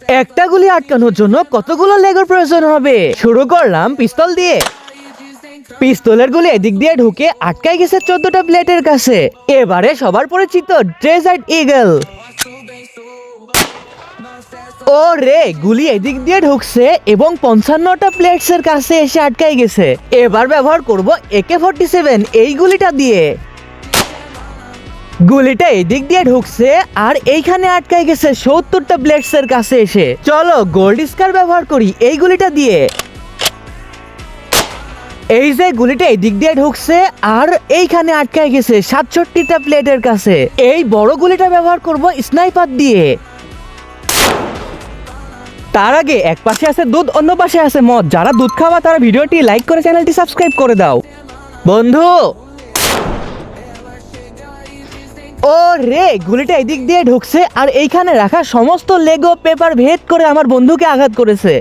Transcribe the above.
একটা গুলি আটকানোর জন্য কতগুলো লেগোর প্রয়োজন হবে? শুরু করলাম পিস্তল দিয়ে। পিস্তলের গুলি এদিক দিয়ে ঢুকে আটকাই গেছে 14টা প্লেটের কাছে। এবারে সবার পরিচিত ডেজার্ট ঈগল। ও রে, গুলি এদিক দিয়ে ঢুকছে এবং 55টা প্লেটস এর কাছে এসে আটকাই গেছে। এবার ব্যবহার করব AK-47 এই গুলিটা দিয়ে। গুলিটা এদিক দিয়ে ঢুকছে আর এইখানে আটকাই গেছে 70টা প্লেটস এর কাছে এসে। চলো গোল্ড স্কার ব্যবহার করি এই গুলিটা দিয়ে। এই যে গুলিটা এদিক দিয়ে ঢুকছে আর এইখানে আটকাই গেছে 67টা প্লেটের কাছে। এই বড় গুলিটা ব্যবহার করব স্নাইপার দিয়ে। তার আগে এক পাশে আছে দুধ, অন্য পাশে আছে মদ। যারা দুধ খাওয়া তারা ভিডিওটি লাইক করে চ্যানেলটি সাবস্ক্রাইব করে দাও। বন্ধু, ও রে, গুলিটা এদিক দিয়ে ঢুকছে আর এইখানে রাখা সমস্ত লেগো পেপার ভেদ করে আমার বন্ধুকে আঘাত করেছে।